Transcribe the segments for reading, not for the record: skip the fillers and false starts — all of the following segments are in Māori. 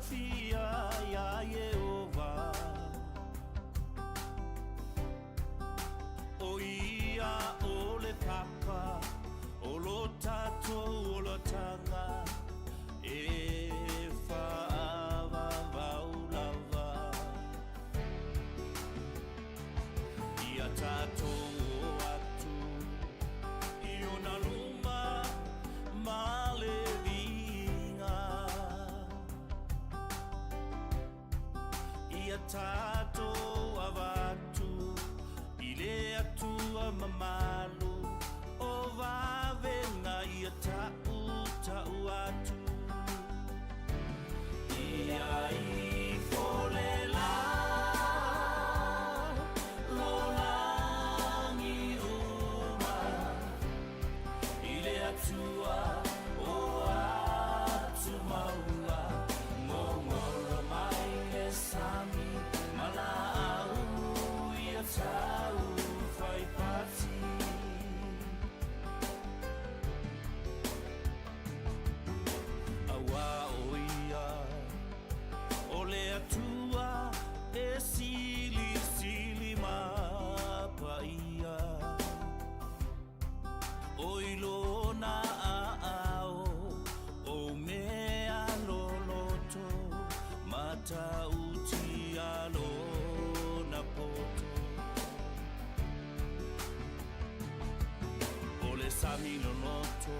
fia ya Yehova o ia o le papa o lo tato o lo tanga e fa'ava vaulava ia tato atu i ona luma male tato avatu ile atua mamalu o vavenga ia tau atu ia I folela lolangi uma ile atua o atu maula ngongoro mai le sami 𝚟𝚑𝚍𝚎𝚘 awa oia o le atua e sili mapaia o ilona ao o mea loloto mata uti alona poto sami no noto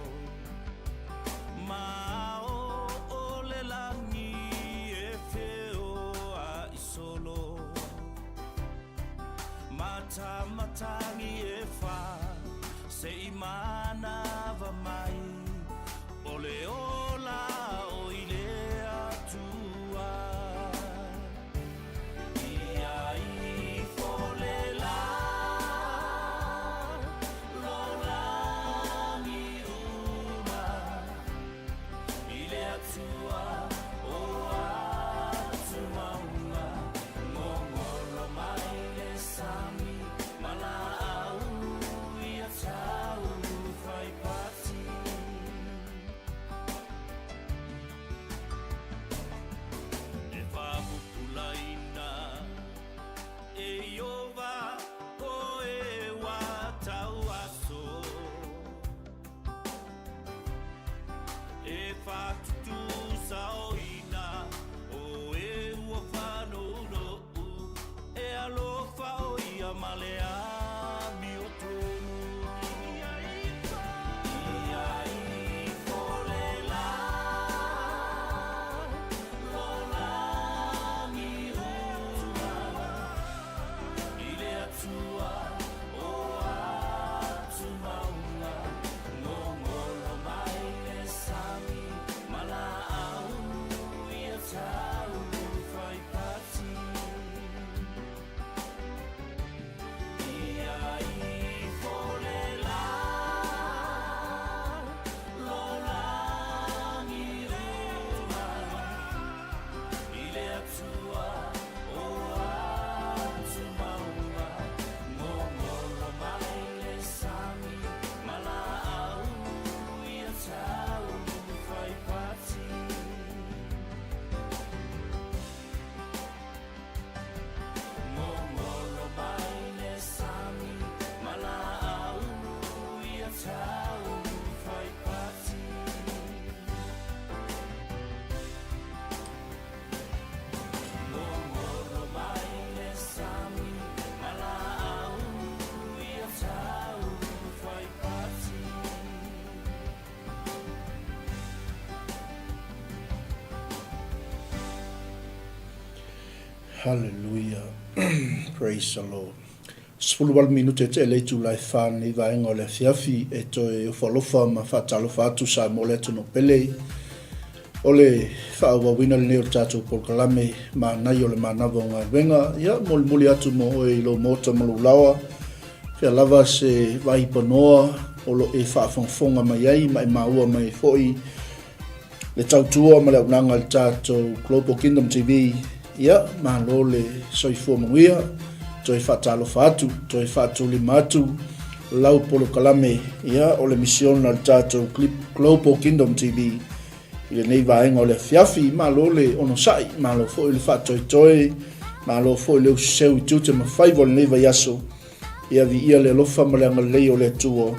ma o le langi e feo a isolo mata matangi e fa se imana va mai o le ola o ile atua ia I folela Hallelujah. Praise the Lord. Spuluwal minute te le July fan I vai ngole fiafi e toi folofa ma fatalofa atu sa mole tuno pele. Ole fa wa wina le neo tatu polkalame ma nai ole Manava nga venga ya muli atu mo e lo mota malulawa. Fia lava se vai panoa olo e fa fonfonga mai ai mai maua mai foi. Le tautua ma le unanga le tatu Global Kingdom TV. Ya malo le soifua manguia toi fatalofa atu toi fatulima atu lau polo kalame ya ole mission na tatu Global Kingdom TV I le nei vaenga o le fiafi, malo le ono sai, malo fo i le whatoitoi, malo fo i le useu i tute ma whaivo le nei vai aso, ia vi ia le lofa ma le anga lei o le tuo,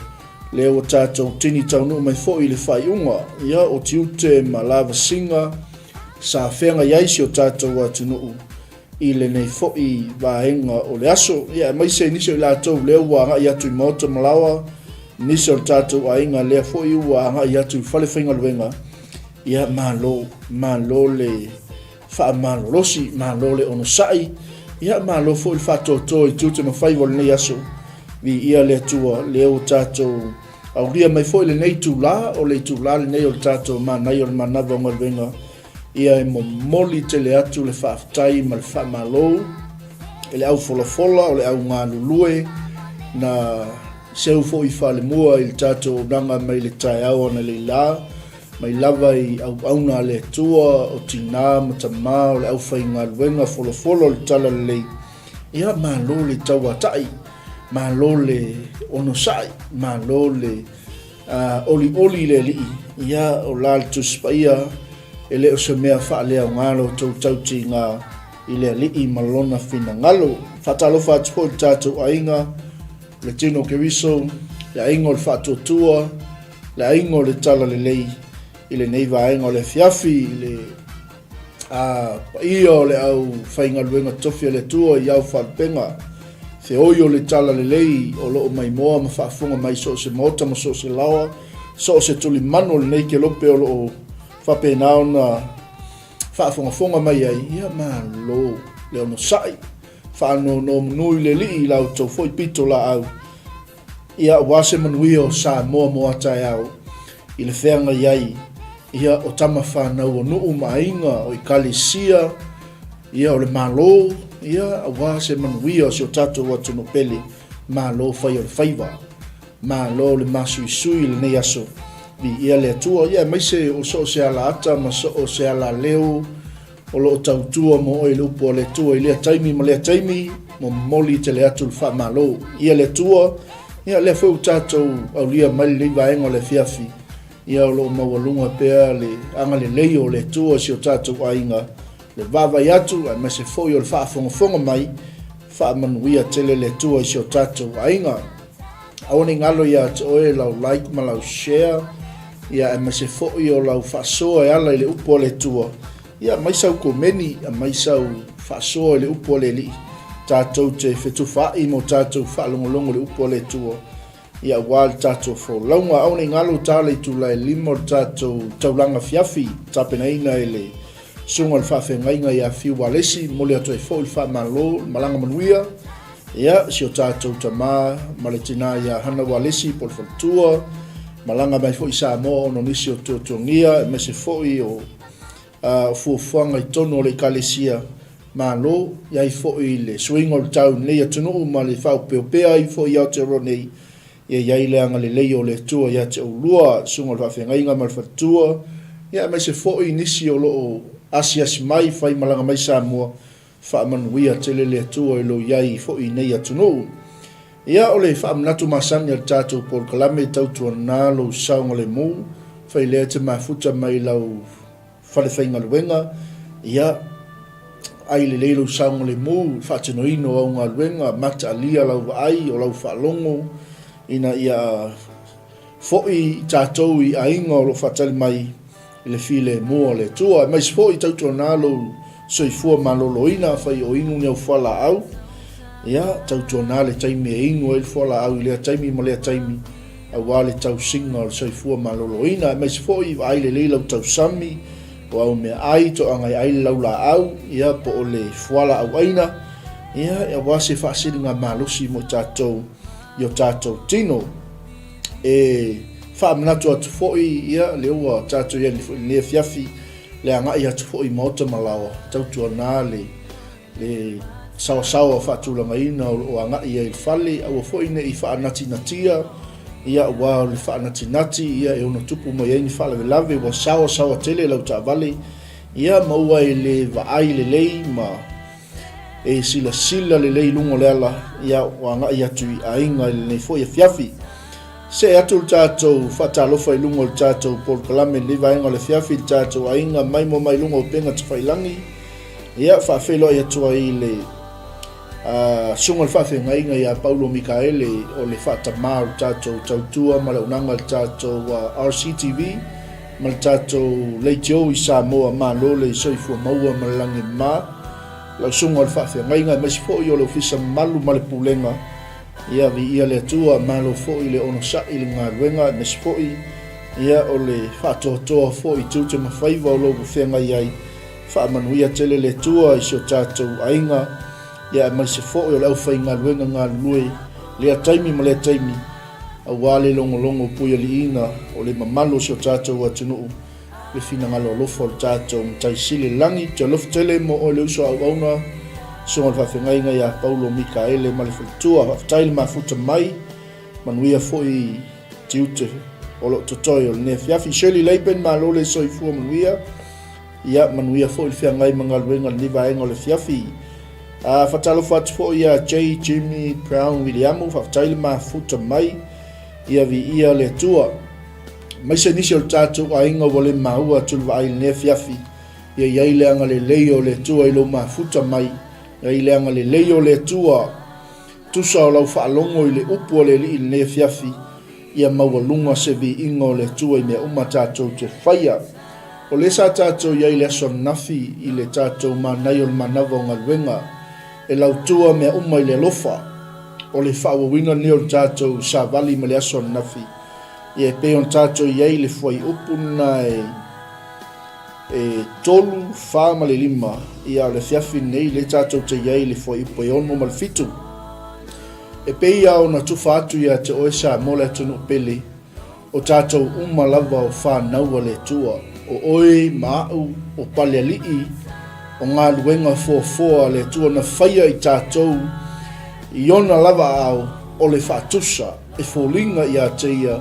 le o tātou tini taunu mai fo i le whai unga, ia o tiute ma lava singa, sa whenga iaisi o tātou atunuu, I le nei fo i vaenga o le aso, ia mai se nisi o la tau le ua nga i atu I mauta malawa, nisi o tātou a inga lea fo I ua nga I atu I whale whainga luenga, ia malo le wha malo rosi, malo le ono sai, ia malo fo I whatoto I tute ma whaivo le nei aso, vi ia le atua le o tātou, au ria mai fo I le nei tūla, o le tūla le nei o tātou Manai o le Manava o ngalwenga, ia e moli te le atu le whaafitai ma le whaamalo, e le au fola o le au ngā lulue, na seu fo I whale mua I le tātou nanga mai le tai au ana le la, mai lava I au auna le tua o tina matama o le au whai ngā luenga fola le tala le lei. Ia malo le tauatai, malo le onosai, malo le oli le lii, ia o la le tuspaia, e leo se mea wha lea ngalo tau ti ngā I lea lii malona fina ngalo. Whatalo whatpo I tātou ainga, le tino ke wiso, le aingo le whatuatua, le aingo le tala le lei, I le neiva aingo le fiafi, le paia le au whainga luenga tofia le tua I au whalpenga, se oio le tala le lei, o loo mai moa ma whaafunga mai so se mota ma so se lawa, so se tuli mano le nei ke lope o loo whapenao na whaafonga mai ai, ia malo le ono sai, whaano no nui le li lau tau foi pito la au, ia wase manui o sa moa tai au, I le whenga iai, ia o tama whanau o nuu mainga o I kalisia, ia o le malo, ia wase manui o si o tatou watu no pele, malo whai o le whaiva, malo le masu I sui le nei aso, vi ia le atua, ia mai se o so se ala ata, ma so o se ala leo, o lo tautua mo o I le upo le tua, I lea taimi ma lea taimi, mo moli te le atu le wha malo, ia le tua, ia le fau tātou au lia mai le vaenga le fiafi, ia o lo mawalunga pea le anga le leio le tua si o tātou ainga, le vavai atu, ai mai se foi o le whaafonga mai, whaamanuia tele le tua si o tātou ainga, aone ngalo ia te oe lau like ma lau share, ia e mai se foi o lau whaasoa e ala I le upo le tua. Ia mai sau komeni, a mai sau whaasoa le upo le li. Tātou te whetu whai mo tātou whaalongolongo le upo le tua. Ia wāle tātou wholaunga, aone ngalo tāle tu lai limo tātou taulanga fiafi, tāpena ina e le sunga le whawhengainga ia fiu walesi, mole atu e fo I whamalo, malanga manuia. Ia, si o tātou tamā, maletina ia hana walesi, po le whaltua, malanga mai fo I Samoa no nisi o tuatungia, me se fo I o fuafuanga I tono o le kalesia, malo, ia I fo I le swingo le tau nei atunu, ma le whau peopea I fo I Aotearoa ia iai leanga le lei o le tua, ia te ulua, sunga le whawhengainga ma le whatua, ia me se fo I nisi o loo asiasi mai, whai malanga mai Samoa, whaamanuia tele le atua I lo iai fo I nei atunu. Ia o le whaamanatu masangi al tātou Paul Kalame tautua nā lo saunga le mū, whai lea te mafuta mai lau whalewhainga luenga, ia ai le leilo saunga le mū, whaatinoino au ngā luenga, mata alia lau ai o lau whaalongo, ina ia foi tātou I ainga o lo whaatali mai I le file mua le tua, mais foi tautua nā lo soifua maloloina, whai o ingu niau whala au, ia tautua nā le taimi e ingo e whala au I lea taimi ma lea taimi a wale tau singa o le soifua maloloina, mais foi ai le leilau tau sami, o au mea ai to angai ai lau la au, ia po o le whala au aina, ia wase whaasiri ngā malosi mo tātou, I o tātou tino, e whaamanatu atu foi, ia le ua tātou ia le fiafi, le angai atu foi mauta malawa, tautua nā le sawa whaatulanga ina o angai ia I whale, au foi ne I whaanati natia, ia ua le whaanati nati, ia e ona tupu mai aini whale lave, wa sawa tele lau ta vale, ia maua I le vaai le lei, ma e sila le lei lungo le ala, ia o angai atu I ainga le nei foi fiafi, se atu tātou whatalofa I lungo tātou Paul Kalame ni vaenga le fiafi tātou ainga mai mo mai lungo penga tawhailangi ia whawhelo I atua I le sunga whawhenga inga ia Paulo Mikaele o le whatamau tātou tautua ma le unanga tātou RCTV ma le tātou leitio I Samoa ma lo le soifua maua ma le langi ma lau sunga whawhenga inga masi fo I o le ofisa malu ma le pulenga ia vi ia le tua malo fo I le ono sa I le Galuega mesi fo ia o le whatotoa fo I tūte mawhaiva o logo whenga iai whaamanuia tele le tua I sio tātou ainga ia mai se fo o le au whai Galuega Galue lea taimi ma lea taimi a wale longo longo puia li ina o le mamalo sio tātou atunuu le fina ngalo lofo o tātou mtaisile langi te lof tele mo o le uso au auna so al whawhengainga ia Paulo Mikaele ma le whaktua whaftaile mafuta mai manuia foi tiute o lo totoi o le ne fiafi Shirley Leipen ma lo le soifua manuia ia manuia foi le whiangai ma Galuega le nivaenga o le fiafi whatalo whatu foi ia Jimmy Brown Williamu whaftaile mafuta mai ia vi ia le tua mai se nisi o le tātou ainga o le maua tulwa ai le ne fiafi ia iai leanga le leio le tua ilo mafuta mai ai leanga le leio le tua tusa o lau whaalongo I le upu o le li ne fiafi ia maua lunga se vi ingo le tua I mea uma tātou te whaia o le sa tātou iai le aso nafi I le tātou Manai o le Manava o Galuega e lau tua mea uma I le lofa o le whaawawina ni o le tātou sa vali ma le aso nafi ia e peon tātou iai le fuai upu na tolu wha ma le lima ia le fiafi nei le tātou te iai le fwai upo ono ma le fitu e peia o na tufa atu ia te oesa mo le tunu pele o tātou lava o whānaua le tua o oi maau o pale alii o ngā luenga fōfoa le tua na whaia I tātou I ona lava au o le whātusa e fōlinga ia te ia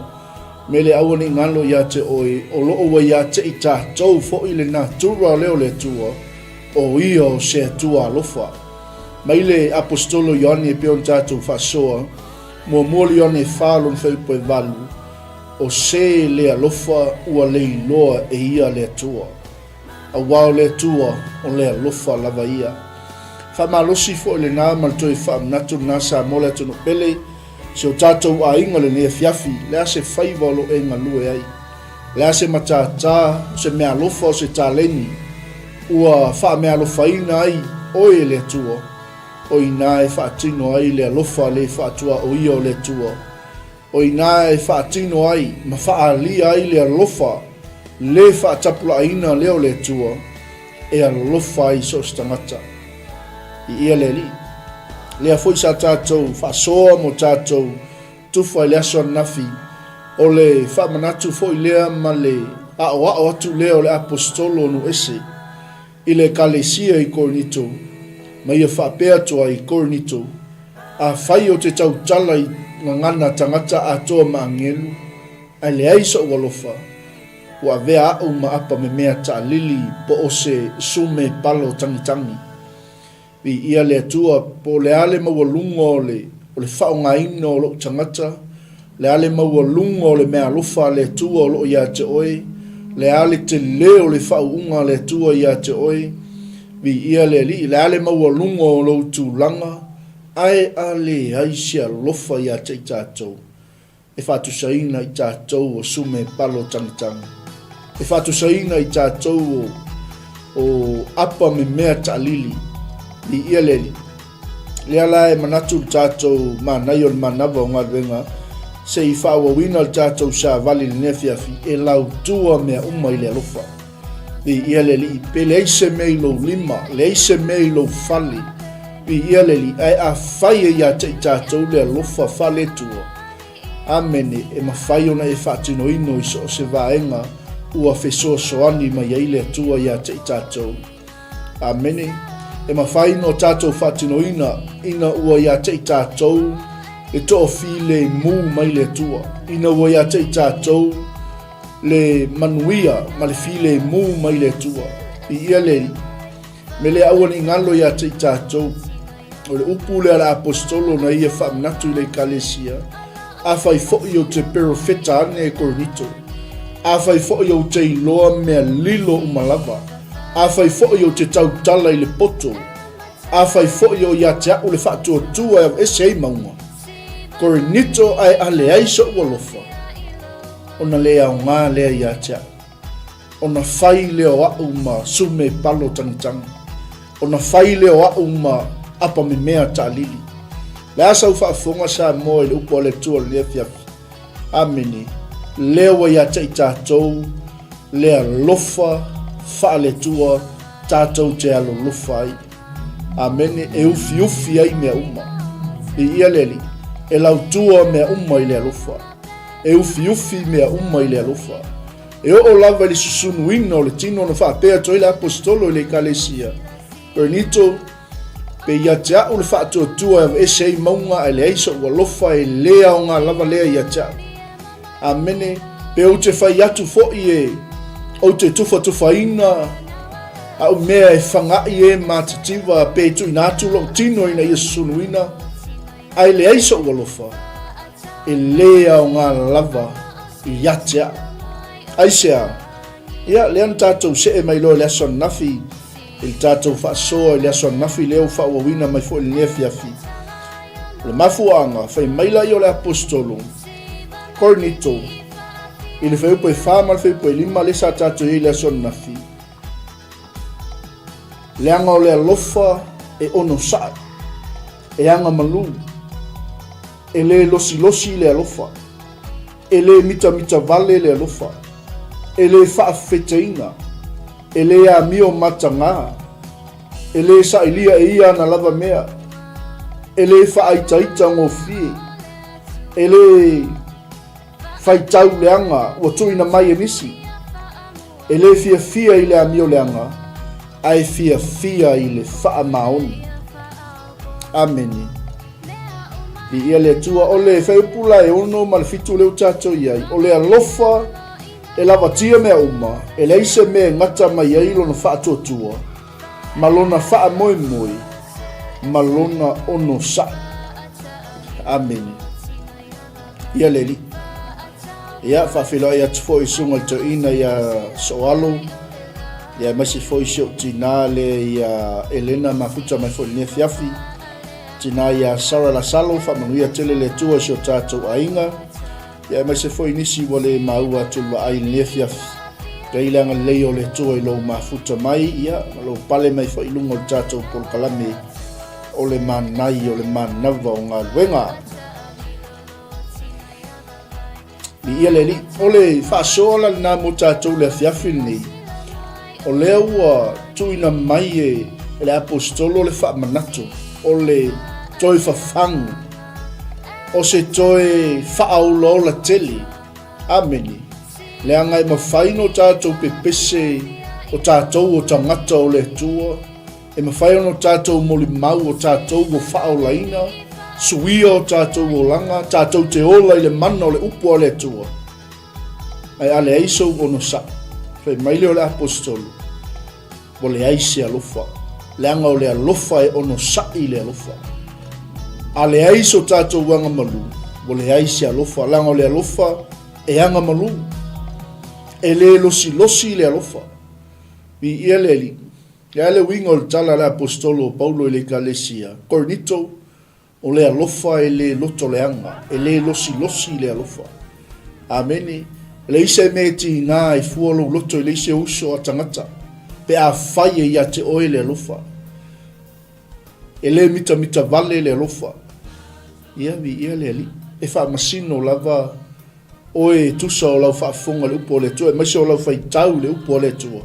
me le awane ngalo ia te oi o loo wa ia te I tātou fo I le natura leo le tua o ia o se tua alofa mai le apostolo Ioane e peon tātou whasoa mua Ioane whalon whaupo e valu o se le alofa ua le iloa e ia le tua a wao le tua o le alofa lava ia whamalosi fo I le nā maltoi whaamnatu nasa mo le tunu pele se o tātou a inga le nea fiafi, lea se whaiva o lo e ngalue ai. Lea se matata, se mea lofa o se tāleni, ua wha mea lofa ina ai, oe le tua. O ina e whaatino ai le lofa le whaatua o ia o le tua. O ina e whaatino ai, ma whaalia ai le lofa, le whaatapula ina leo le tua, e a lofa ai so stangata. I ia le li. Lea foi sa tātou whaasoa mo tātou tufa I le aso nafi o le whaamanatu foi lea ma le ao atu lea o le apostolo no ese I le kalesia I Korinito ma ia whaapea toa I Korinito a whai o te tautala I ngana tangata a toa maangelu a le aisa walofa wa vea au ma apa me mea ta lili po o se sume palo tangitangi vi ia le tua po le ale mawalunga o le whaongaina o lo tangata, le ale mawalunga o le mea lufa le tua o lo ia te oe, le ale te leo le whaunga le tua ia te oe, vi ia le li, le ale mawalunga o lo tūlanga, ai ale aisia lofa ia te I tātou, e whatusaina I tātou o sume palo tangitanga, e whatusaina I tātou o apa me mea ta lili, I ia leli. Lea lae manatu tātou Manai o le Manava o Galuega se I whaawawina tātou sa vali le nefiafi e lau tua mea uma I le alofa. I ia leli, pe le eise mei lo lima, le eise mei lo fali. I ia leli, ai a whaia ia te I tātou le alofa fale tua. Amene, e ma whai ona e whaatino ino I so se vaenga ua whesoa soani ma ia le tua ia te I tātou. Amene. E ma whai no tātou whatino ina ua ia te I tātou e toa while mū mai le tua. Ina ua ia te I tātou le manuia ma le while mū mai le tua. I ia le me le aua ni ngalo ia te I tātou o le upu le ala apostolo na ia whaamnatu I le kalesia a fai fo'i o te perofeta ane e Korinito, a fai fo'i o te iloa mea lilo umalava, a fai fo'i o te tautala i le poto, a fai fo'i o ia te au le whaatua e ese ei maunga. Korinito ai ale ai so ualofa, ona lea o ngā lea ia te au, ona fai leo au ma sume palo tangitanga, ona fai leo au ma apa me mea ta lili. Le asa u whaafonga sa moe le upo le tua le fiafi. Amini, leo ia te i tātou, lea lofa, wha le tua, tātou te alo lofa ai. Amene, e ufi ai mea uma. I ia leli, e lau tua mea uma i lea lofa. E ufi mea uma i lea lofa. E o lava le susunuina o le tino na whaapea toi le apostolo i le kalesia. Korinito, pe ia te au le whaatuatua e ese i maunga e le aiso ua lofa e lea o ngā lava lea ia te au. Amene, pe o te whai atu fo'i e o te tufa ina au mea e whangai e mātitiwa pe tu ina atu long tino ina ia susunuina ai le aiso ua lofa e lea o ngā lava i ia te au. Aisea, ia lean tātou se e mai loa le aso nafi il tātou whaasoa le aso nafi leo whaawawina mai fo il nefiafi. Le mafuanga, whai maila i o le apostolo, Korinito, i le whaupo e whāma le whaupo e lima le sa tātou i le aso nafi. Le anga o le alofa e ono sae, e anga malu, e le losi le alofa, e le mita vale le alofa, e le whaafetaina, e le a mio matanga, e le sa ilia e ia na lava mea, e le whaaitaita ngō fie, e le whaitau leanga ua tuina mai e nisi, e le fia i le a mio leanga, ai fia i le wha maoni. Ameni. I ia le tua o le whaupula e ono ma le fitu leo tātou iai, o le alofa e lava tia mea uma, e leise mea ngata mai ai lona whaatuatua, ma lona wha moe, ma lona ono sa. Amen. Ia leli. Ia whawhila ia tufo i sunga to ina ia soalo, ia masi fo i sio tina le ia Elena mafuta mai fo nia fiafi, tina ia Sara la salo, whamanuia tele le tua sio tātou ainga, ia mai se foi nisi wale maua tulwa ai nefiaf kailanga leo le tua i lo mafuta mai ia lo pale mai foi lungo tato por kalame o le Manai o le Manava o ngā Galuega i ia le o le whaasoala na mo tato le fiafil nei o lea ua tuina mai e le apostolo le whaamanatu o le toi whafangu o se toe whaaulo la teli. Ameni. Le angai mawhaino tātou pepese o tātou o tangata o le tua. E mawhaino tātou moli mau o tātou o whaolaina. Suia o tātou o langa. Tātou te ola i le mana o le upo o le tua. Ai ale aiso o no sa. Whai maile o le apostolo. O le aise alofa. Le anga o le alofa e ono sa i le alofa. A le aiso tātou wanga malu, o le aise alofa, langa o le alofa, e anga malu, e le losi le alofa. Mi ia leli, ia le winga o le tala le apostolo Paulo i le kalesia, Korinito, o le alofa e le loto le anga, e le losi le alofa. Amene, le ise me ti ngā i fualo loto i le ise uso a tangata, pe a whaie ia te oe le alofa. E le mita vale le alofa. Ia le li. E wha masino lava oe tusa o lau whaafonga le upo le tua. E maise o lau whai tau le upo le tua.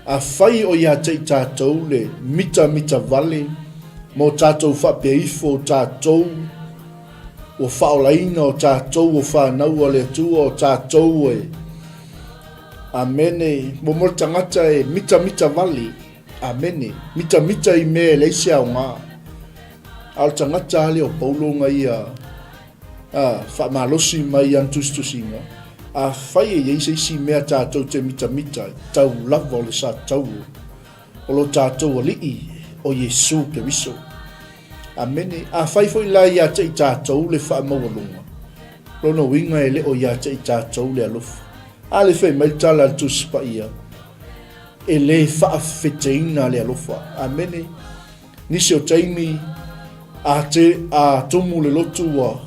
A whai o ia te tātou le mita vale mo tātou whapeifo tātou o whaolaina o tātou o whanau le tua o tātou e. Amene. Mo mo tangata e mita vale. Amene. Mita i me leise au ngā. Al tangata hale o Paulo ngai whamalosi mai antustusinga. A whai e isi mea tātou te mita tau lava o le sa tau. O lo tātou a lii o Jesu ke viso. Amene. A whai foi la ia te tātou le whamaualunga. Lona winga ele o ia te tātou le alofa. Ale fai mai tala tu spa ia. Ele fa feteina le alofa. Amene. Nisi o taimi a te a tomu le lotu wa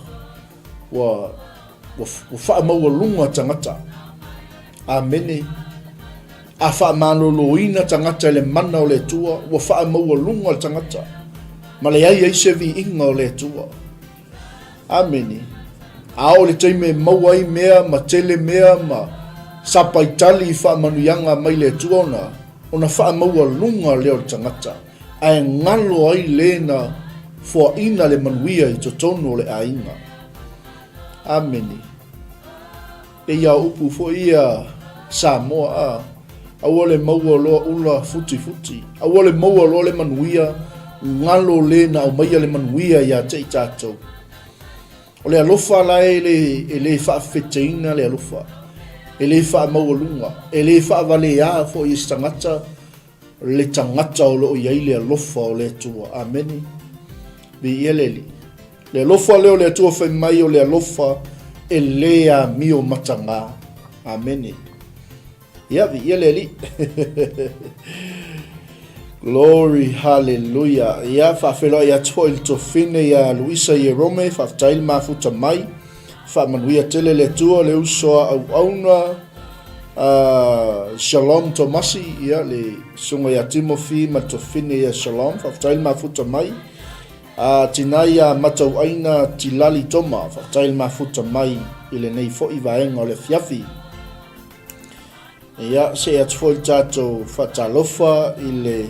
fa maua lunga tangata. Amene. A fa maloloina tangata le mana o le tua wa fa maua lunga tangata. Ma le ai se vi inga o le tua. Amene. A o le taimi mauai mea ma tele mea ma sapaitali fa manuyanga mai le tua ona fa maua lunga le o tangata. Ai ngalo ai lena fo ina le manuia I totonu le ainga. Amene. E ia upu fo ia Samoa a. Awole maua loa ula futi. Awole maua loa le manuia ngalo lena au maia le manuia ia te tātou. O le alofa la ele fa feteina le alofa. Ele fa maua lunga. Ele fa vale a fo I tangata. Le tangata o lo iai le alofa o le tua. Ameni. Bi ieleli. Le alofa leo le tua fai mai o le alofa e lea mio matanga. Ameni. Ia bi ieleli. Glory, hallelujah. Ia whawhelo ia toa il tofine ia Luisa i Rome, whawtail mafuta mai. Whamanuia tele le tua le usoa au auna. Shalom Tomasi ia le sunga ia Timothy ma tofine ia Shalom whawtail mafuta mai. Tinai a matau aina tilali toma whawtail mafuta mai ile nei fo I vaenga o le fiafi. Ia se ia tfoi tato whatalofa ile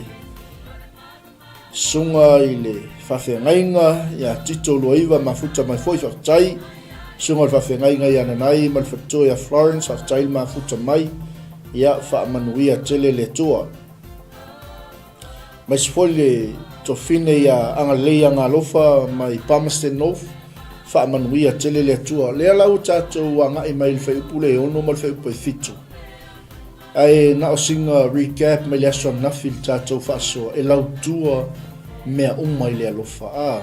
sunga ile whawhengainga ia tito loiva mafuta mai foi whawtai. Sunga whawhengainga ia nanai malfatua ia Florence whawtail mafuta mai ia whaamanuia tele le tua. Mai sifoi le tofine ia angalei angalofa mai Palmerston North whaamanuia tele le tua. Lea lau tato anga I mai le whaupule ono mal whaupai fitu. Ai na o singa recap me le aso nafi le tatou whaasoa e lau tua mea umai le alofa.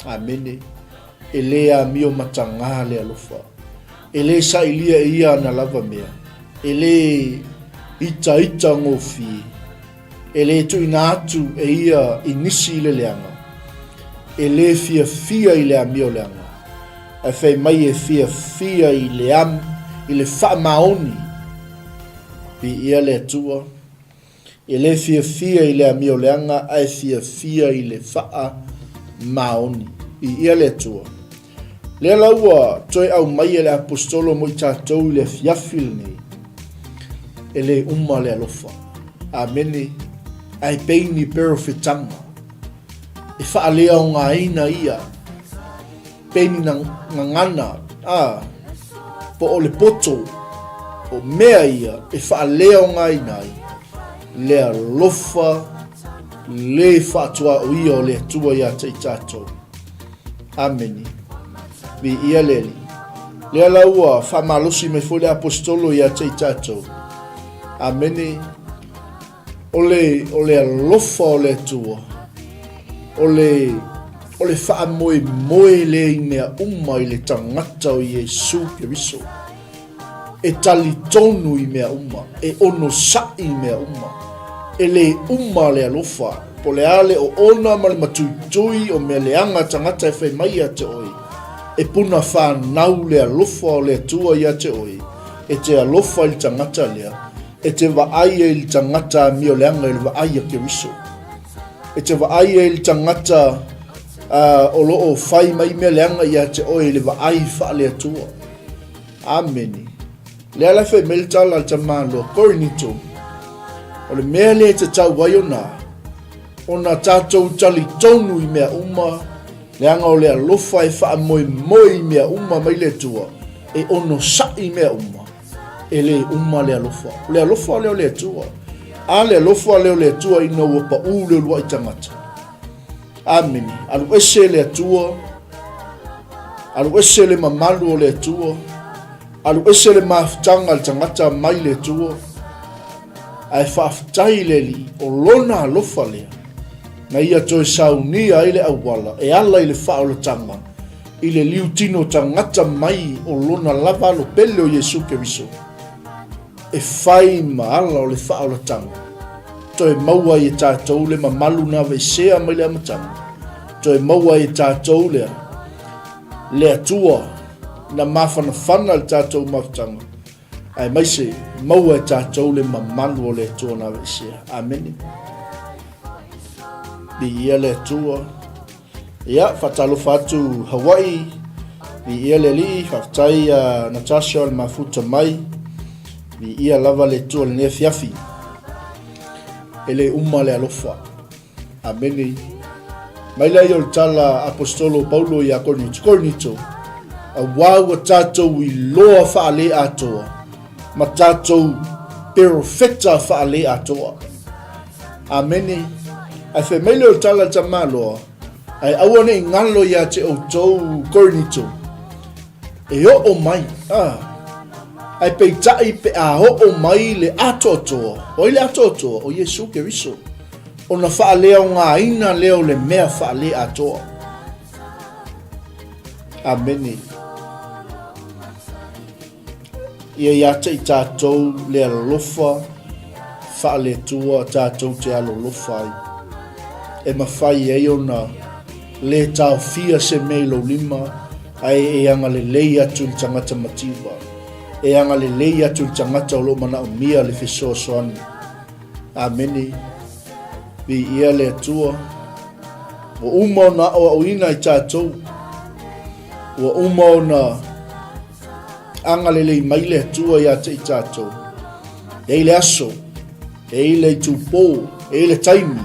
Amene. E lea mio matanga le alofa. E le sa ilia e ia na lava mea. E le ita ngofi. E le tu ina atu e ia inisi le leanga. E le fia I le amio leanga. E fei mai e fia I le am, I le wha maoni. Bi ia le tua. E le fia I le amio leanga, ai fia I le wha maoni. I ia le tua. Le laua toi au mai le apostolo mo I tātou le fiafil nei. E le umma le alofa. Amene. Ai peini pero fitanga. E wha lea o ngā ina ia. Peini na ngana. Po o le poto. O mea ia. E wha lea o ngā ina ia. Le alofa. Le wha tua o ia o le tua ia te tātou. Amene. Vi ia leli. Lea laua wha malosi me fo le apostolo ia te tātou. Amene. Ole alofa o le tua. Ole wha moe le I mea umma I le tangata o Yesu Keriso. E tali tonu I mea umma. E ono sa I mea umma. E le umma le alofa. Po le ale o ona ma le matuitui o mea leanga tangata e whai mai a te oi. E puna whanau le alofa o le tua I a te oi. E te alofa I tangata lea. E te waaia I tangata mio leanga I le waaia Keriso. E te waaia I tangata o loo whai mai mea leanga I a te oi le waai wha le atua. Ameni. Le ala whai meltala te malo korinito. O le mea le te tau waiona. O na tātou tali tonu I mea uma. Leanga o le alofa e wha moi mea uma mai le tua. E ono sa I mea uma. E le umma le alofa. Le alofa leo le tua. A le alofa leo le tua I no wapa u le lua I tangata. Amini. Alu ese le tua. Alu ese le mamalu o le tua. Alu ese le maftanga le tangata mai le tua. Ai whaftai le li. O lona alofa lea. Na ia toi saunia I le awala. E ala I le whaola tanga. I le liu tino tangata mai o lona lava lo pele o Yesu Keriso. E whai maala o le whaola tanga. To e maua i tātou le mamalu na vesea mai le amatanga. To e maua i tātou le atua na mawhanawhana le tātou mawhatanga. Ai mai se maua i tātou le mamalu o le atua na vesea. Amen. Bi ia le atua. Ia, whatalo whatu Hawaii. Bi ia le li, whaftai Natasha o le mafuta mai. Bi ia lava le atua le nea fiafi. Ele umma le alofa. Ameni. Mai lai o tala apostolo Paulo i a Kornito. A wau a tātou i loa whaale atoa. Ma tātou perfecta whaale atoa. Ameni. Ai whe meile o tala tamaloa. Ai awane i ngalo ia te o tau Kornito. E o mai. Ai peitai pe a o mai le atotoa. O le atotoa o Yesu Keriso. O na whaalea o ngā ina leo le mea whaalea atoa. Ameni. Ia te i tātou le alolofa. Whaalea tua tātou te alolofa. E mawhai e o na le tau fia se meilo lima. Ai e anga le lei atu i tangata matiwa. E anga le lei atu i tangata o lo mana o mia le fiso soani. Ameni. Vi ia le atua. O uma na o ina i tātou. O uma na anga le lei mai le atua ia te i tātou. E le aso. E le tupo. E le taimi.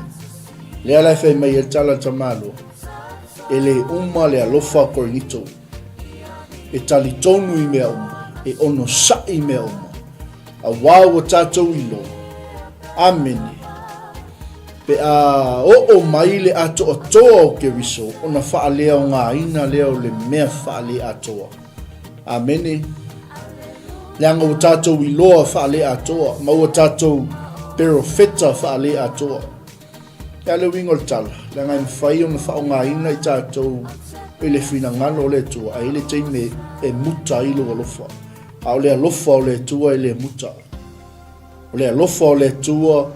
Le ala whai mai e tala tamalo. E le uma le alofa Kornito. E tali tonu i mea uma. E ono sa i mea uma. A wau o tātou ilo. Amen. Pe a o mai le ato o toa o Keriso. Ona whaalea o ngā ina leo le mea whaalea atoa. Amen. Leanga o tātou iloa whaalea atoa. Mau o tātou perfecta whaalea atoa. Ia le wingo le tala. Leanga i mwhai o na whao ngā ina i tātou. E le whina ngalo le tua. A ele teime e muta ilo alofa. A o le alofa o le tua e le muta. O le alofa o le tua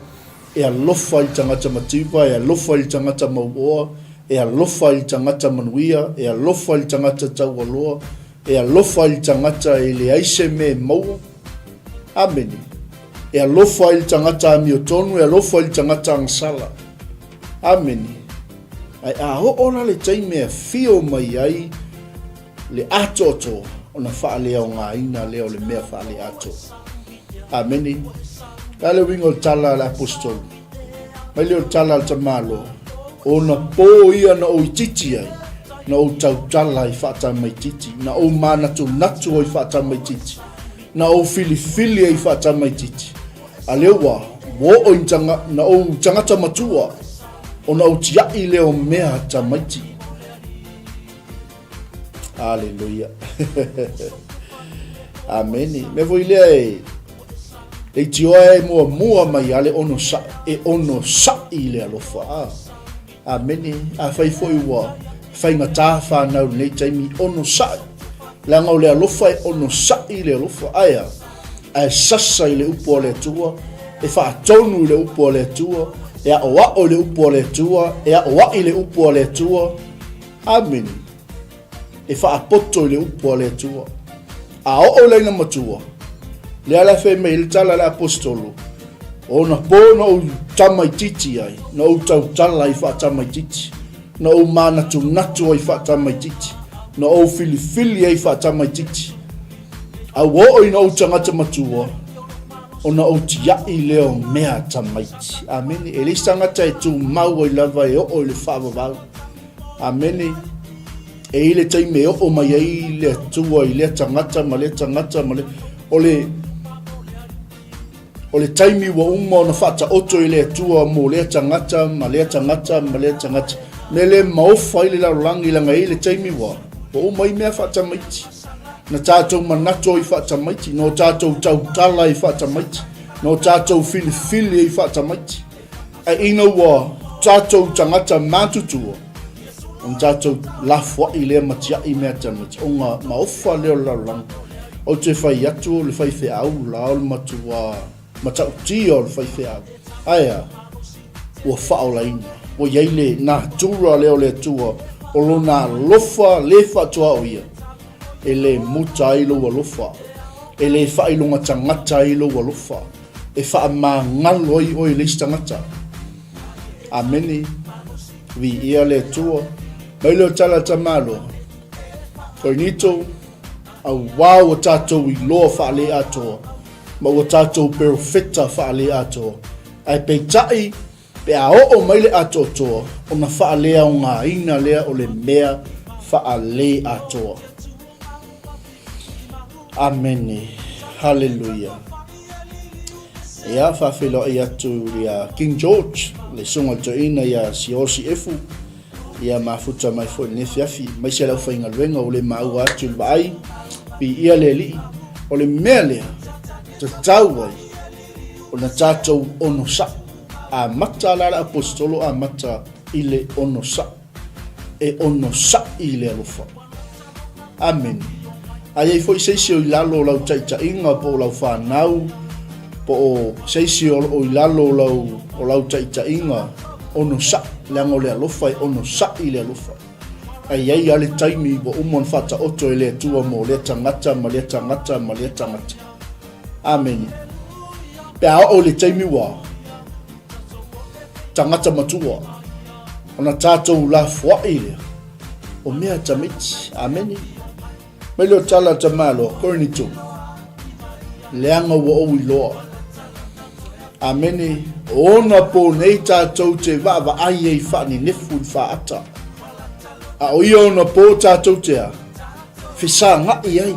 e alofa i tangata matiwa, e alofa i tangata mauoa, e alofa i tangata manuia, e alofa i tangata taualoa, e alofa i tangata e le aise me maua. Ameni. E alofa i tangata amiotonu, e alofa i tangata angsala. Ameni. Ai a ho ona le taime a fio mai ai le atoto ona whaalea o ngā ina leo le mea whaalea ato. Ameni. Kale wingo tala la apostol. Mai leo tala al tamalo. O na po ia na o ititi ai. Na o tau tala i whata mai titi. Na o manatu natu i whata mai titi. Na o fili i whata mai titi. A leo wa, wo o intanga, na o tangata matua. O na o tiai leo mea tamaiti. Hallelujah. Ameni. Me voi lea e tioa e mua mai ale ono sa i le alofa. Ameni. A fai foi wa. Fai ngata whanau nei taimi ono sa. Langa o le alofa e ono sa i le alofa. Aia. A sasa i le upo le tua. E wha atonu i le upo le tua. E a oa o le upo le tua. E a oa i le upo le tua. Amen. E wha apoto i le upo le tua. A o le na matua. Le ala fe me il tala la apostolo. O na po na o tamai titi ai. Na o tau tala i wha tamai titi. Na o manatu natu ai wha tamai titi. Na o fili ai wha tamai titi. A wo o ina o tangata matua. O na o tiai leo mea tamaiti. Ameni. E le tangata e tu mau i lava e o le whaavavau. Ameni. E ile taime o mai ai le tua i le tangata ma le tangata ma le o le taimi wa uma na fata oto i le tua mo le tangata ma le tangata ma le tangata me le maufa i le laulangi langa i le taimi wa o mai mea fata maiti na tātou manato i fata maiti no tātou tautala i fata maiti no tātou fili i fata maiti a ina wa tātou tangata mātutua on tātou lafua I lea matia I mea tamati. O ngā maofa leo laulang. O te whai atu o le whai whea au, la o le matua matau ti o le whai whea au. Aia, ua whao laina. O yeile nā tura leo le tua, o lo nā lofa le whatua o ia. E le muta ilo wa lofa. E le whailonga tangata ilo wa lofa. E wha ma ngalo I o I le tangata. Ameni, vi ia le tua. Mai leo tala tamalo. Koinito, au wau o tātou I loa wha le atoa. Ma o tātou perfecta wha le atoa. Ai peitai, pe a o mai le atoa toa. O na wha lea o ngā ina lea o le mea wha le atoa. Ameni. Hallelujah. Ia whawhelo I atu ria King George, le sunga to ina ia si osi efu, ia mafuta mai fo ne fiafi, mai se lau whainga luenga o le mau atu le vai, pi ia le li, o le mea lea, te tau ai, o na tātou ono sa, a mata lara apostolo a mata I le ono sa, e ono sa I le alofa. Amen. Ai foi seisio I lalo lau taitainga po lau whanau, po o seisio o I lalo lau taitainga, ono sa, leango le alofa I ono sa I le alofa. Ai ale taimi po umon fata oto I le tua mo le tangata, ma le tangata, ma le tangata. Amen. Pea o le taimi wa, tangata matua, ona tātou la fuai le, o mea tamiti. Amen. Mai leo tala tamalo, korinito, leanga wa o I loa. Amene, ona po nei tātou te vava ai ei whani nefu I whaata. A o ia ona po tātou te a, whisa ngai ai.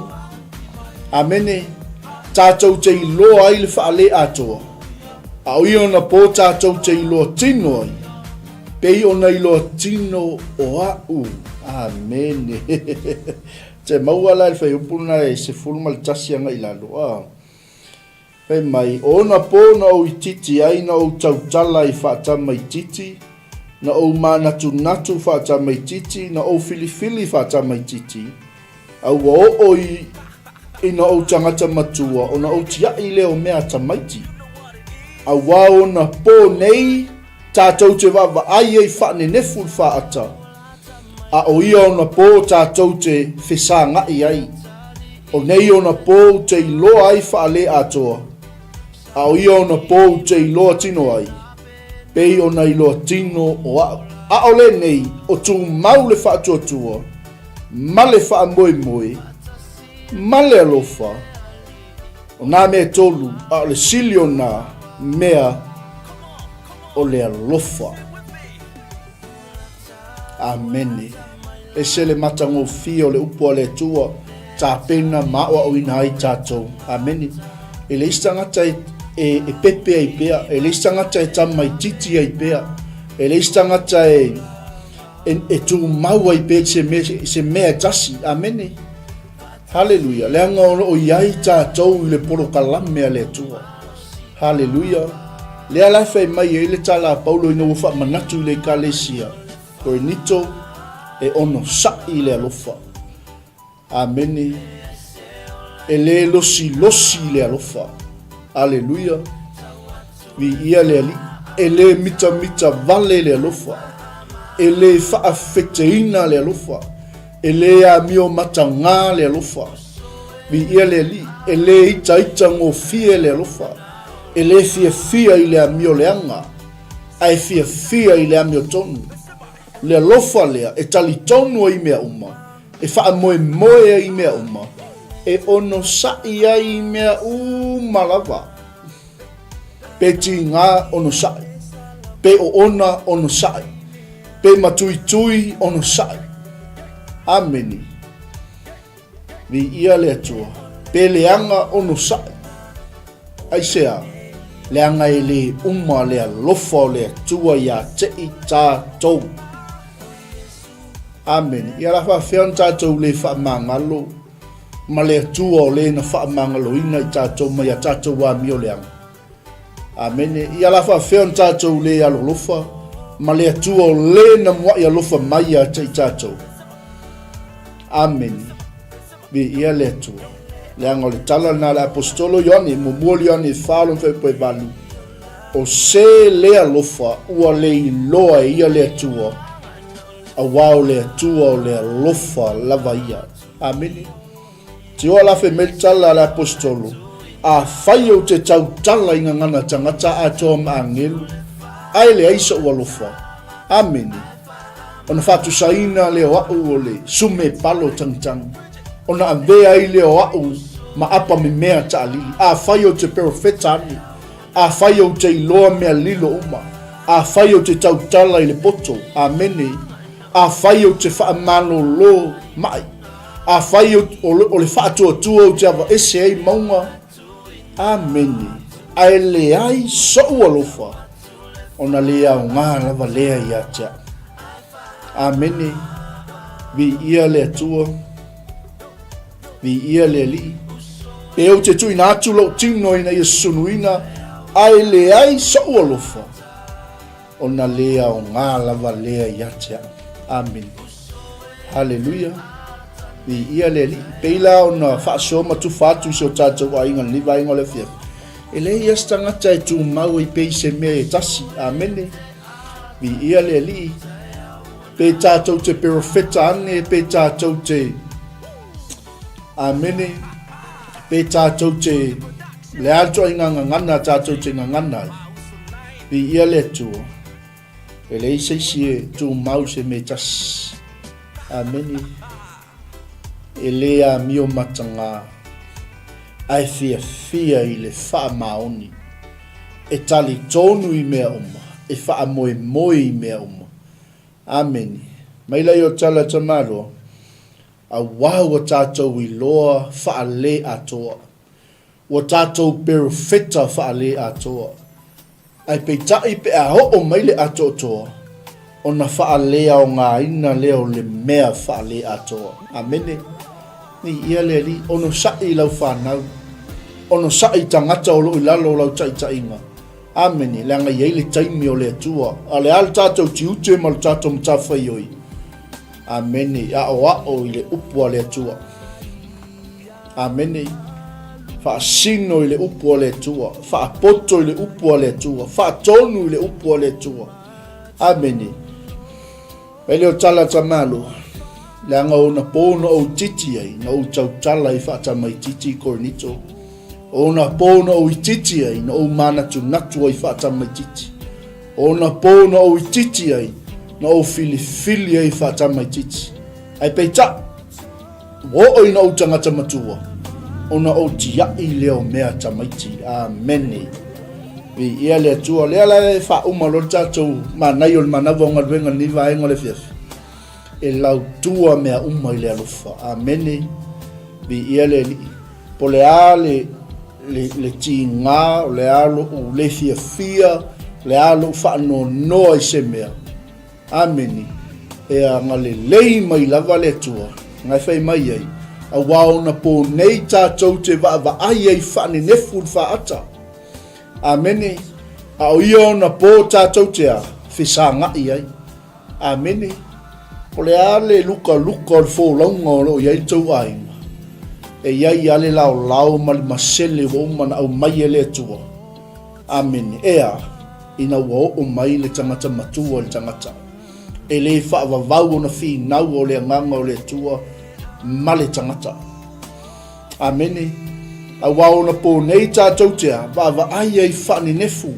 Amene, tātou te I loa ai le whaale atoa. A o ia ona po tātou te I loa tino ai. Pei ona I loa tino o au. Amene. Te mauala le whai upuna e se fulma le tasianga I lalo. Pei mai, ona po na o I titi ai na o tautala I whaatama I titi, na o manatu natu whaatama I titi, na o filifili whaatama I titi, au o I na o tangata matua, o na o tiai leo mea tamaiti. Au wao na po nei, tātou te wawa ai ei whaane nefu whaata, a o ia ona po tātou te whesa ngai ai. O nei ona po te iloa ai whaale atoa. A o ia ona po te iloa tino ai. Pei ona iloa tino o au. A o le nei, o tū mau le whaatua tua, ma le wha moe moe, ma le alofa, o nā mea tolu, a le sili o nā mea o le alofa. Amene. E se le matango fio le upo le tua, ta pena maua o ina ai tātou. Amene. E le istangata e pepe ai pea, e le istangata e tama I titi ai pea, e le istangata e tu mau ai pea se mea tasi. Amene. Hallelujah. Le anga o iai tātou le poro kalame le tua. Hallelujah. Le alafai mai e le tala Paulo ina ufa manatu le kalesia. Korinito e ono sa I le alofa. Amene. E le losi le alofa. Hallelujah. Vi ia le ali. E le mita vale le alofa. E le whaafeteina le alofa. E le a mio matanga le alofa. Vi ia le ali. E le ita ngofie le alofa. E le fia I le a mio leanga. Ai fia I le a mio tonu. Le alofa lea e tali tonu I mea uma. E wha moe I mea uma. E ono sai ai I mea uma lava. Pe ti ngā ono sai. Pe o ona ono sai. Pe matui ono sai. Ameni. Vi ia le atua. Pe leanga ono sai. Ai sea. Leanga I le uma le alofa o le atua ia te I tātou. Amen. Ia la whawhian tātou le whaamangalo, ma le atua o le na whaamangalo ina I tātou mai a tātou wa mio leanga. Amen. Ia la whawhian tātou le alolofa, ma le atua o le na mua ia lofa mai a te tatou. Amen. Be ia le atua. Le anga le tala na le apostolo Ioane, mo Ioane whalon whai poe valu. O se le alofa ua le iloa ia le atua. A wao le atua o le alofa lava ia. Amen. Te oa lafe me tala le apostolo. A whai o te tau tala inga ngana tangata a toa maangelu. Ai le aisa ua lofa. Amen. Ona whatu saina le wau o le sume palo tangtang. Ona avea i le wau ma apa me mea ta alili. A whai o te perofeta ane. A whai o te iloa mea lilo uma. A whai o te tau tala i le poto. Amen. A whai o te whaamano lo mai. A whai o le whaatua tua o te ava ese ei maunga. Amen. Ai le ai so ua lofa. Ona lea o ngā lava lea i atia. Amen. Vi ia le atua. Vi ia le li. E o te tui nā atu lau tino ina ia sunuina. Ai le ai so ua lofa. Ona lea o ngā lava lea i atia. Amen. Hallelujah. Vi ia le li. Peila ona whaaso matu whatu iso tātou a inga ni vai ngole fia. E le ia stangata e tū mau i pei se mea e tasi. Amen. Vi ia le li. Pe tātou te perofeta ane, pe tātou te Amen. Pe tātou te le alto inga ngana, tātou te ngana. Vi ia le tua. E le isi e tū mau se me tasi. Amen. E lea mio matanga. Ai fia i le wha maoni. E tali tonu i mea uma. E wha moe i mea uma. Amen. Maila i o tala tamaro. A wau o tātou i loa wha le atoa. O tātou perofeta wha le atoa. Ai pe tai pe a ho o maile atoa toa. O na wha lea o ngā ina leo le mea wha le atoa. Amen. Ni ia le li. Ono sai lau whanau. Ono sai tangata o lo i lalo lau tai inga. Amen. Leanga iei le taimi o le atua. A le al tātou ti ute ma le tātou mtawhai oi. Amen. A o i le upua le atua. Amen. Wha sino i le upua le atua. Wha poto i le upua le atua. Wha tonu i le upua le atua. Amen. Pele o tala tamalo. Leanga o na pono o titi ai. Na o tau tala i wha tamai titi koronito. O na pono o ititi ai. Na o mana tu natu ai wha tamai titi. O na pono o ititi ai. Na o fili ai wha tamai titi. Ai peita. O ina o tangata matua. O na o tiai leo mea tamaiti. Amen. Vi ia le tua le ala fa umalo tatou manai o Manava o Galuega ni vai ngole fiafi. E lau tua mea uma i le alofa. Amen. Vi ia le li. Po le ale le tinga, le alo o le fiafia, le alo fa no i se mea. Amen. E a ngale lei mai lava le tua. Ngai fai mai ai. A wao na po nei tatou te va ai ai fa ni nefu fa ata. Amen. A o io na po tātou tea whisanga i ai. Amen. O le ale luka o le fōlaunga o lo iai tau ainga. E iai ale lau mali masele wa umana au mai e le atua. Amen. Ea, ina wa o mai le tangata matua le tangata. E le whaavavau o na whi nau o le anganga o le atua ma le tangata. Amen. A wao na po nei tātou tea, wa ai ai whani nefu,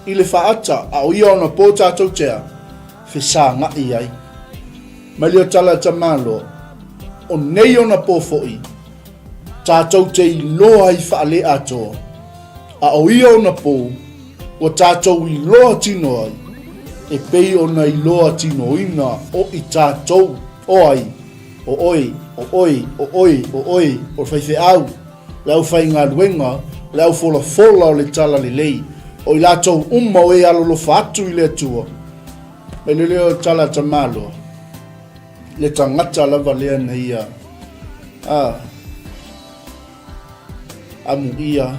i le whaata, a o ia na po tātou tea, whisa ngai ai. Mai leo tala tamalo, o nei o na po foi, tātou te i loa i whaale atoa, a o ia o na po, o tātou i loa tino ai, e pei o na i loa tino ina o i tātou, o ai, o oi, o whaife au, lau fai ngā ruenga, lau fola o le tala le lei, o i lātou o e alolo whaatu i le atua. Me le leo tala tamalo, le tangata lava lea na ia, amu ia,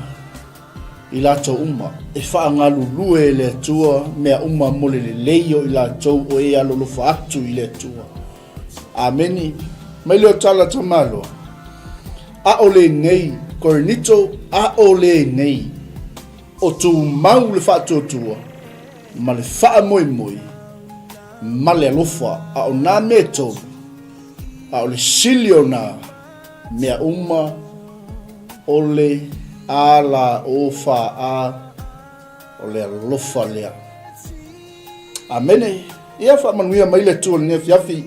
I lato uma, e whaangalu lue le tua, mea uma mole le leio I lato o e alolofa atu I le tua. Ameni, mai leo tala tamalo. A ole nei, korenito, a ole nei. O tu mau le whaatua tua, ma le wha moi moi, ma le alofa, a o nā meto, a o le silio nā, mea uma, ole, a la ofa a, o le alofa lea. Amene, ia wha manuia mai le tua le fiafi,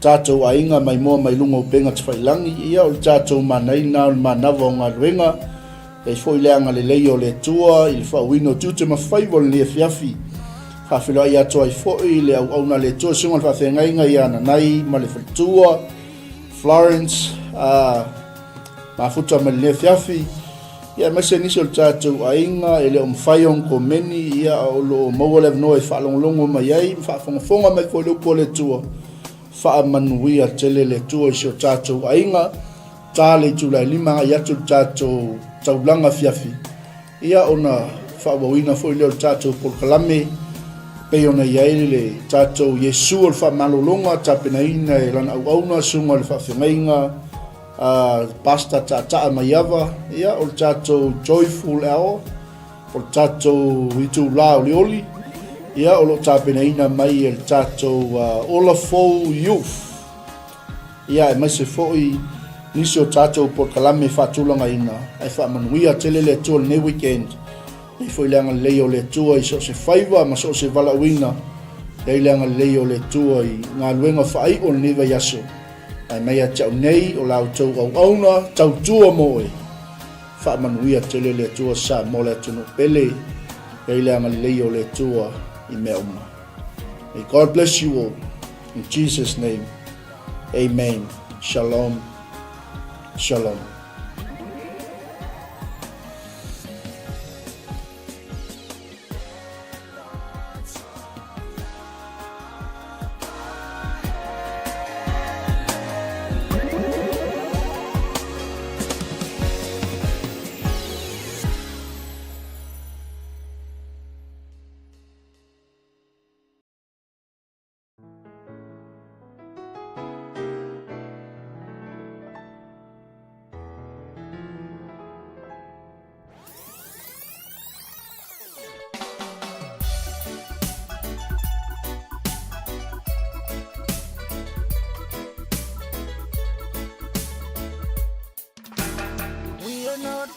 tātou a inga mai moa mai lunga o penga te whailangi, ia o le tātou manai nā o le manava o Galuega, e foi leanga le leio le tua, il fa wino tute ma faivo le fiafi. Fa filo ia toa I foi le au na le tua sunga fa fenga inga ia na nai ma le tua, Florence, ma futa ma le fiafi. Ia ma se nisi o tātou a inga, ele o mwhaion ko meni, ia o lo maua le vno e fa longlongo ma iai, fa fonga mai ko leupo le tua. Fa manuia tele le tua I o tātou a inga, tāle tula lima ia tu tātou taulanga fiafi. Ia ona whaawawina fo leo tātou por kalame, pe ona iai le tātou Yesu o wha malolonga, tapena ina e lana au auna sunga le whawhiangainga, pasta tātaa maiava, ia o tātou joyful hour, o tātou itu lao lioli, ia o lo tapena ina mai e tātou Olafou youth. Ia e mai se foi nisi o tātou por kalame whatulanga ina, ai whaamanuia tele le tua ne weekend, e foi leanga leo le tua I so se whaiva, ma so se vala wina, e leanga leo le tua I ngā luenga whai o neva yaso, ai mai a tau nei o lau tau au auna, tau tua moe, whaamanuia tele le tua sa mo le tunu pele, e leanga leo le tua I mea uma. May God bless you all, in Jesus' name, amen, shalom. Shalom.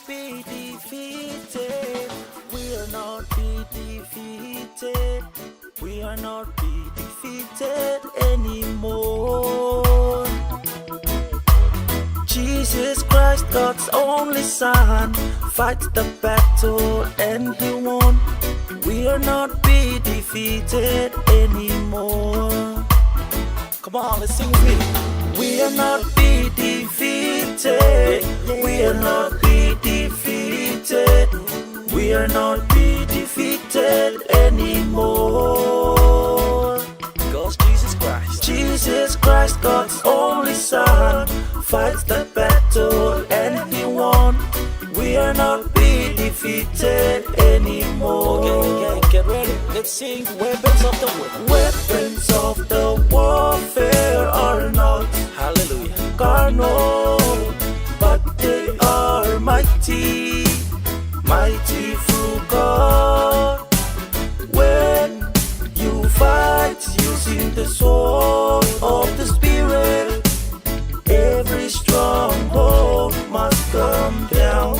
Be defeated. We are not be defeated. We are not be defeated anymore. Jesus Christ, God's only Son, fights the battle and He won. We are not be defeated anymore. Come on, let's sing with me. We are not be defeated. We are not be defeated. We are not be defeated anymore. Because Jesus Christ, God's only Son, fights the battle and He won. We are not be defeated anymore. Okay, get ready. Let's sing weapons of the warfare. Weapons of the warfare are not, hallelujah, carnal, but they are mighty, mighty through God. When you fight using the sword of the Spirit, every stronghold must come down.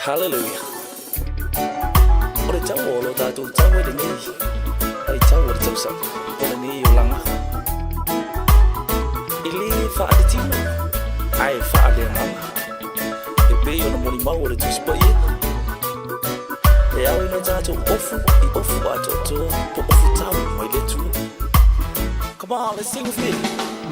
Hallelujah. Ore tau olo tatu tau e ni. Ai tau ore tau sa. Ore ni ulanga. Ili fa ade tima. Ai fa ade manga. E pe yo no moni mau ore tu spa ye. E au no tatu ofu, I ofu atoto, po ofu tau mai le tu. Come on, let's sing with me.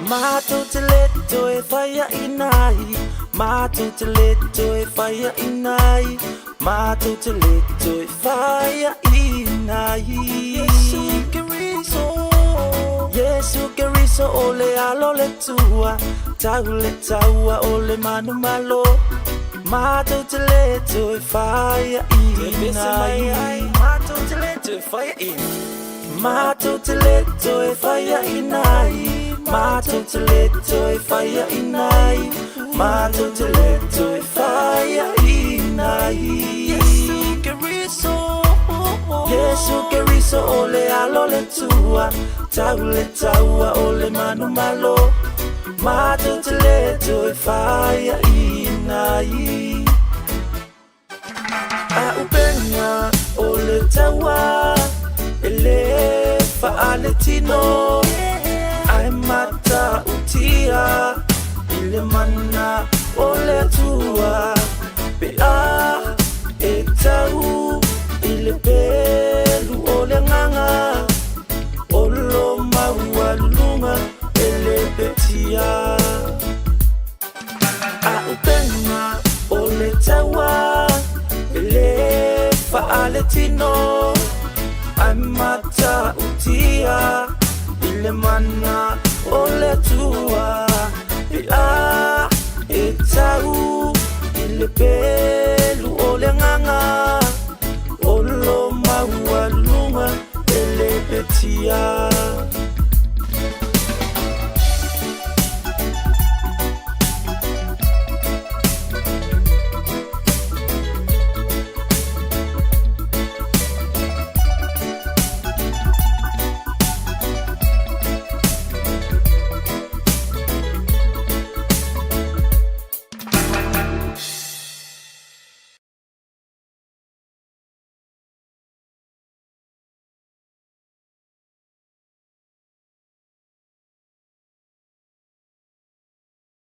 Mato te leto e fire inai. Mato te leto e fire inai. Mato te leto e fire inai. Yesu che riso. Yesu che riso. riso ole alo le tua tau le taua ole manu malo mato te le to fire inai mato te le to fire in mato te le to fire inai mato te le to fire inai mato te le to fire inai Yesu che riso ole alo le tua tau le taua ole manu malo mato te le to fire inai a upenga ole taua ele faale tino ai mata utia ile mana ole tua pe a e tau ile pelu ole nganga olo maua lunga ele betia a upenga ole taua ele faale tino ai mata utia ile mana ole tua a e tau ile pelu ole nganga olo maua lunga ele betia